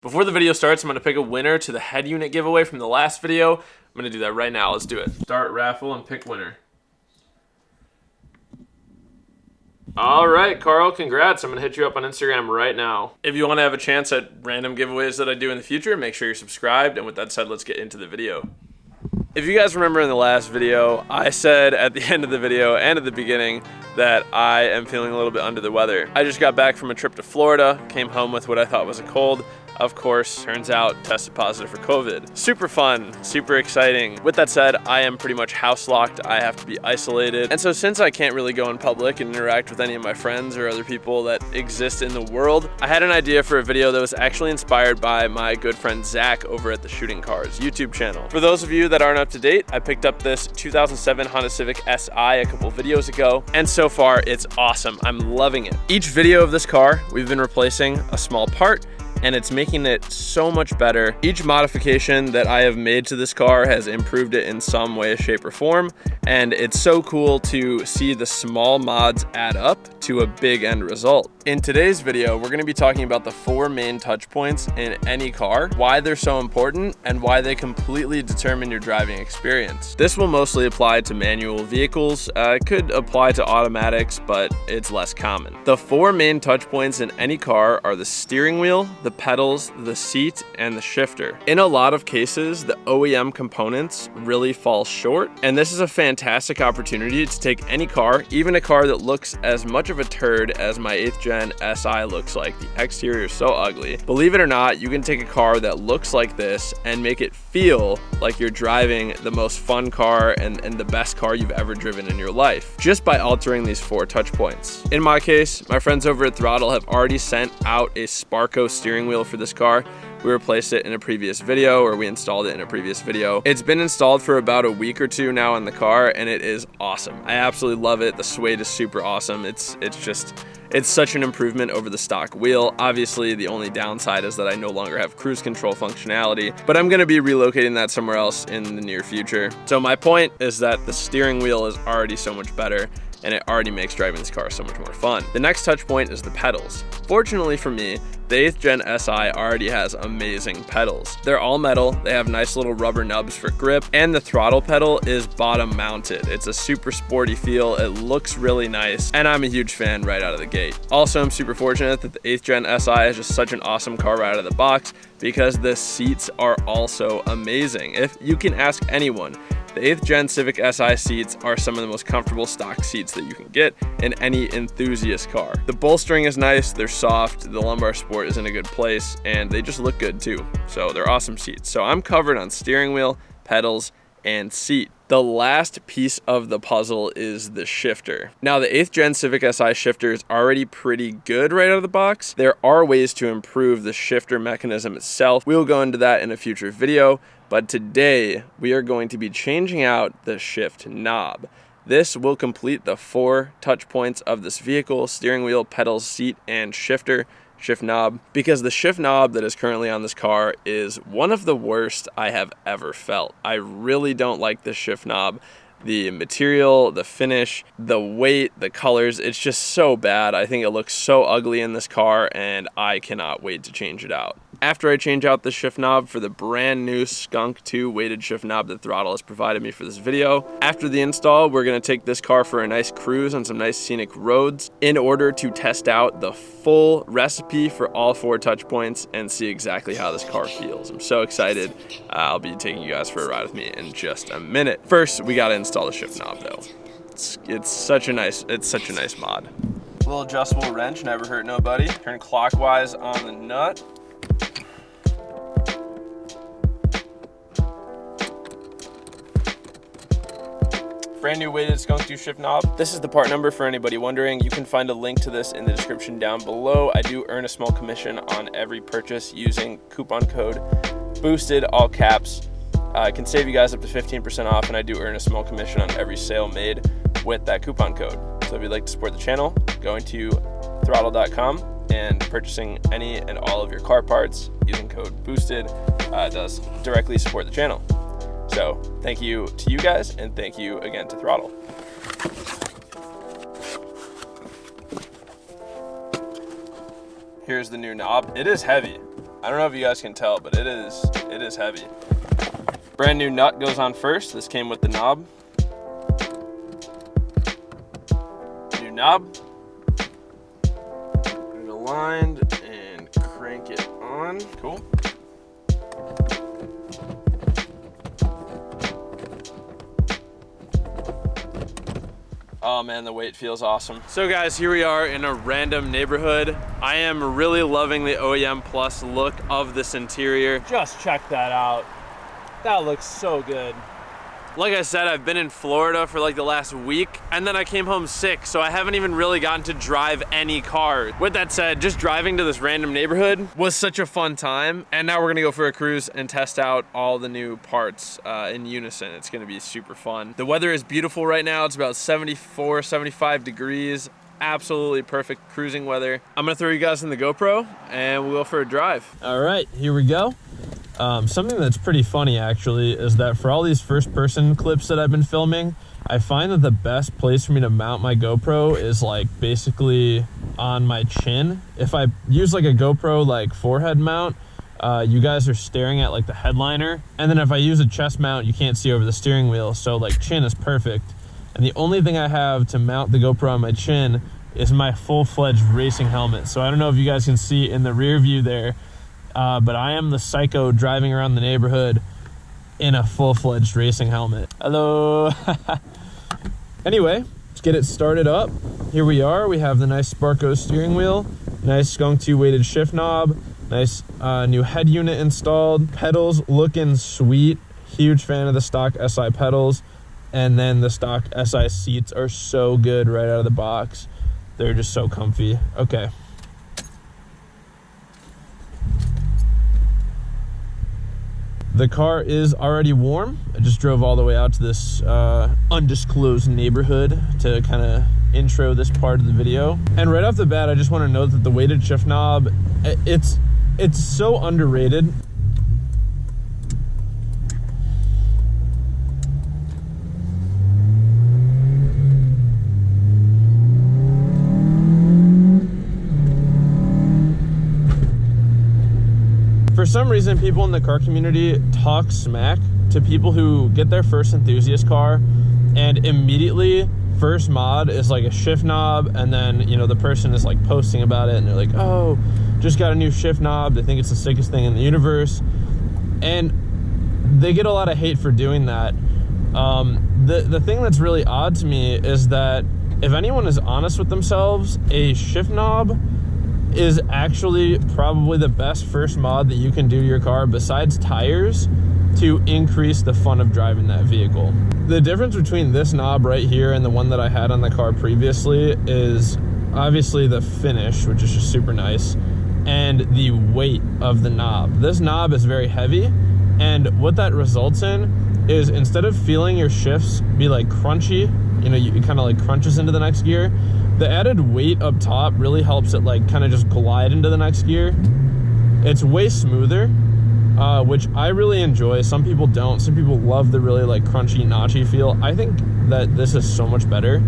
Before the video starts, I'm going to pick a winner to the head unit giveaway from the last video. I'm going to do that right now. Let's do it. Start raffle and pick winner. All right, Carl, congrats. I'm going to hit you up on Instagram right now. If you want to have a chance at random giveaways that I do in the future, make sure you're subscribed. And with that said, let's get into the video. If you guys remember in the last video, I said at the end of the video and at the beginning that I am feeling a little bit under the weather. I just got back from a trip to Florida, came home with what I thought was a cold. Of course, turns out tested positive for COVID. Super fun, super exciting. With that said, I am pretty much house locked. I have to be isolated. And so since I can't really go in public and interact with any of my friends or other people that exist in the world, I had an idea for a video that was actually inspired by my good friend Zach over at the Shooting Cars YouTube channel. For those of you that aren't up to date, I picked up this 2007 Honda Civic Si a couple videos ago, and so far it's awesome. I'm loving it. Each video of this car, we've been replacing a small part, and it's making it so much better. Each modification that I have made to this car has improved it in some way, shape, or form, and it's so cool to see the small mods add up to a big end result. In today's video, we're gonna be talking about the 4 main touch points in any car, why they're so important, and why they completely determine your driving experience. This will mostly apply to manual vehicles. It could apply to automatics, but it's less common. The 4 main touch points in any car are the steering wheel, the pedals, the seat, and the shifter. In a lot of cases, the OEM components really fall short, and this is a fantastic opportunity to take any car, even a car that looks as much of a turd as my 8th gen SI looks like. The exterior is so ugly. Believe it or not, you can take a car that looks like this and make it feel like you're driving the most fun car and the best car you've ever driven in your life, just by altering these 4 touch points. In my case, my friends over at Throttle have already sent out a Sparco steering wheel for this car. We replaced it in a previous video, or we installed it in a previous video. It's been installed for about a week or 2 now in the car, and it is awesome. I absolutely love it. The suede is super awesome. It's such an improvement over the stock wheel. Obviously, the only downside is that I no longer have cruise control functionality, but I'm gonna be relocating that somewhere else in the near future. So my point is that the steering wheel is already so much better, and it already makes driving this car so much more fun. The next touch point is the pedals. Fortunately for me, the 8th gen SI already has amazing pedals. They're all metal, they have nice little rubber nubs for grip, and the throttle pedal is bottom mounted. It's a super sporty feel, it looks really nice, and I'm a huge fan right out of the gate. Also, I'm super fortunate that the 8th gen SI is just such an awesome car right out of the box because the seats are also amazing. If you can ask anyone, the 8th gen Civic Si seats are some of the most comfortable stock seats that you can get in any enthusiast car. The bolstering is nice, they're soft, the lumbar support is in a good place, and they just look good too. So they're awesome seats. So I'm covered on steering wheel, pedals, and seat. The last piece of the puzzle is the shifter. Now, the 8th gen Civic Si shifter is already pretty good right out of the box. There are ways to improve the shifter mechanism itself. We'll go into that in a future video, but today we are going to be changing out the shift knob. This will complete the 4 touch points of this vehicle: steering wheel, pedals, seat, and shifter. Shift knob, because the shift knob that is currently on this car is one of the worst I have ever felt. I really don't like this shift knob. The material, the finish, the weight, the colors, it's just so bad. I think it looks so ugly in this car, and I cannot wait to change it out. After I change out the shift knob for the brand new Skunk 2 weighted shift knob that Throttle has provided me for this video, after the install, we're gonna take this car for a nice cruise on some nice scenic roads in order to test out the full recipe for all 4 touch points and see exactly how this car feels. I'm so excited. I'll be taking you guys for a ride with me in just a minute. First, we gotta install the shift knob though. It's such a nice mod. Little adjustable wrench, never hurt nobody. Turn clockwise on the nut. Brand new weighted Skunk 2 shift knob. This is the part number for anybody wondering. You can find a link to this in the description down below. I do earn a small commission on every purchase using coupon code BOOSTED, all caps. I can save you guys up to 15% off, and I do earn a small commission on every sale made with that coupon code. So if you'd like to support the channel, going to throttle.com and purchasing any and all of your car parts using code BOOSTED does directly support the channel. So thank you to you guys, and thank you again to Throttle. Here's the new knob. It is heavy. I don't know if you guys can tell, but it is heavy. Brand new nut goes on first. This came with the knob. New knob. Put it aligned and crank it on. Cool. Oh man, the weight feels awesome. So guys, here we are in a random neighborhood. I am really loving the OEM Plus look of this interior. Just check that out. That looks so good. Like I said, I've been in Florida for like the last week, and then I came home sick, so I haven't even really gotten to drive any car. With that said, just driving to this random neighborhood was such a fun time, and now we're gonna go for a cruise and test out all the new parts in unison. It's gonna be super fun. The weather is beautiful right now. It's about 74, 75 degrees. Absolutely perfect cruising weather. I'm gonna throw you guys in the GoPro, and we'll go for a drive. All right, here we go. Something that's pretty funny actually is that for all these first person clips that I've been filming, I find that the best place for me to mount my GoPro is like basically on my chin. If I use like a GoPro like forehead mount, you guys are staring at like the headliner. And then if I use a chest mount, you can't see over the steering wheel. So like chin is perfect. And the only thing I have to mount the GoPro on my chin is my full-fledged racing helmet. So I don't know if you guys can see in the rear view there, but I am the psycho driving around the neighborhood in a full-fledged racing helmet. Hello. Anyway, let's get it started up. Here we are. We have the nice Sparco steering wheel, nice Skunk 2 weighted shift knob, nice new head unit installed, pedals looking sweet. Huge fan of the stock SI pedals. And then the stock SI seats are so good right out of the box. They're just so comfy. Okay. The car is already warm. I just drove all the way out to this undisclosed neighborhood to kind of intro this part of the video. And right off the bat, I just want to note that the weighted shift knob, it's so underrated. For some reason, people in the car community talk smack to people who get their first enthusiast car and immediately first mod is like a shift knob, and then, you know, the person is like posting about it and they're like, oh, just got a new shift knob. They think it's the sickest thing in the universe. And they get a lot of hate for doing that. The thing that's really odd to me is that if anyone is honest with themselves, a shift knob is actually probably the best first mod that you can do to your car besides tires to increase the fun of driving that vehicle. The difference between this knob right here and the one that I had on the car previously is obviously the finish, which is just super nice, and the weight of the knob. This knob is very heavy, and what that results in is instead of feeling your shifts be like crunchy, you know, it kind of like crunches into the next gear, the added weight up top really helps it like kind of just glide into the next gear. It's way smoother, which I really enjoy. Some people don't. Some people love the really like crunchy, notchy feel. I think that this is so much better.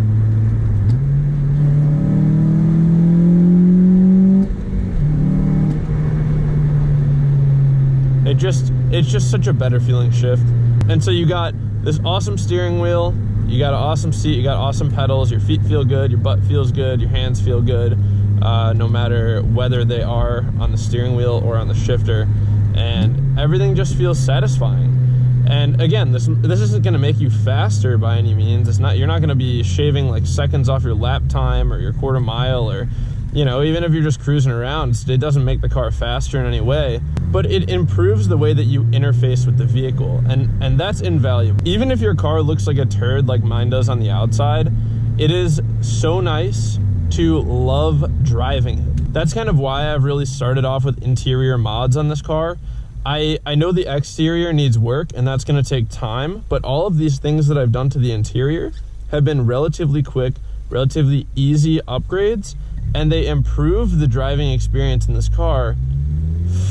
It's just such a better feeling shift. And so you got this awesome steering wheel, you got an awesome seat, you got awesome pedals, your feet feel good, your butt feels good, your hands feel good, no matter whether they are on the steering wheel or on the shifter, and everything just feels satisfying. And again, this isn't going to make you faster by any means. It's not. You're not going to be shaving like seconds off your lap time or your quarter mile, or, you know, even if you're just cruising around, it doesn't make the car faster in any way, but it improves the way that you interface with the vehicle, and that's invaluable. Even if your car looks like a turd like mine does on the outside, it is so nice to love driving it. That's kind of why I've really started off with interior mods on this car. I know the exterior needs work, and that's going to take time, but all of these things that I've done to the interior have been relatively quick, relatively easy upgrades, and they improve the driving experience in this car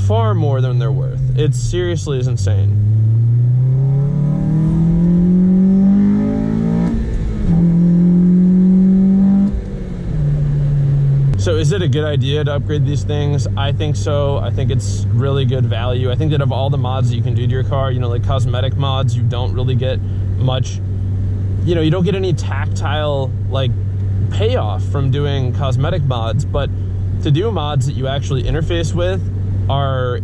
far more than they're worth. It seriously is insane. So is it a good idea to upgrade these things? I think so. I think it's really good value. I think that of all the mods that you can do to your car, you know, like cosmetic mods, you don't really get much, you know, you don't get any tactile like payoff from doing cosmetic mods, but to do mods that you actually interface with are,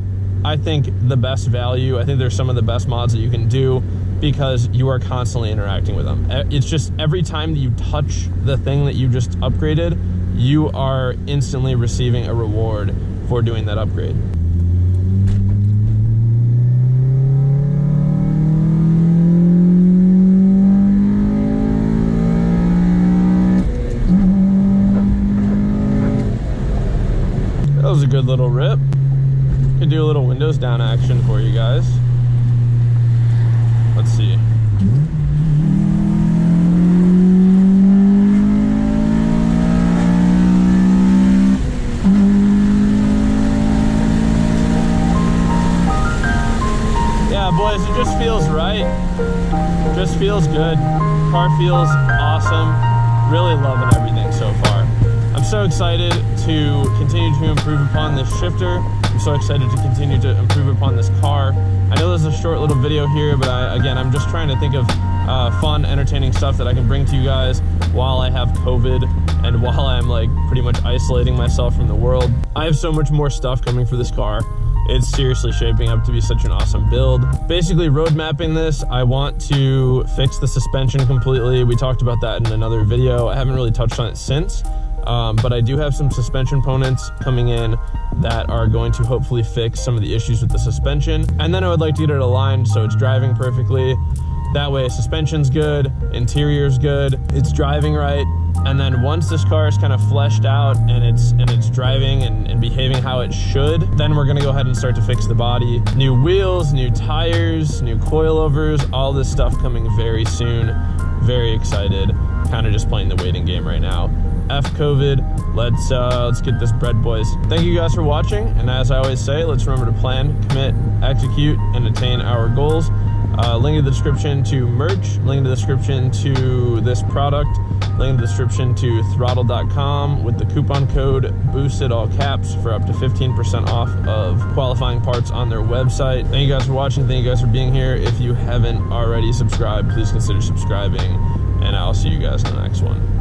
I think, the best value. I think they're some of the best mods that you can do because you are constantly interacting with them. It's just every time that you touch the thing that you just upgraded, you are instantly receiving a reward for doing that upgrade. That was a good little rip. Could do a little windows down action for you guys. Let's see. Yeah, boys, it just feels right. Just feels good. Car feels awesome. Really loving everything so far. I'm so excited to continue to improve upon this shifter. I'm so excited to continue to improve upon this car. I know there's a short little video here, but again, I'm just trying to think of fun, entertaining stuff that I can bring to you guys while I have COVID and while I'm like pretty much isolating myself from the world. I have so much more stuff coming for this car. It's seriously shaping up to be such an awesome build. Basically, road mapping this, I want to fix the suspension completely. We talked about that in another video. I haven't really touched on it since. But I do have some suspension components coming in that are going to hopefully fix some of the issues with the suspension. And then I would like to get it aligned so it's driving perfectly. That way suspension's good, interior's good, it's driving right. And then once this car is kind of fleshed out and it's driving and behaving how it should, then we're gonna go ahead and start to fix the body. New wheels, new tires, new coilovers, all this stuff coming very soon. Very excited, kind of just playing the waiting game right now. F COVID, let's get this bread, boys. Thank you guys for watching, and as I always say, let's remember to plan, commit, execute, and attain our goals. Link in the description to merch, link in the description to this product, link in the description to throttle.com with the coupon code BOOSTED, all caps, for up to 15% off of qualifying parts on their website. Thank you guys for watching, thank you guys for being here. If you haven't already subscribed, please consider subscribing, and I'll see you guys in the next one.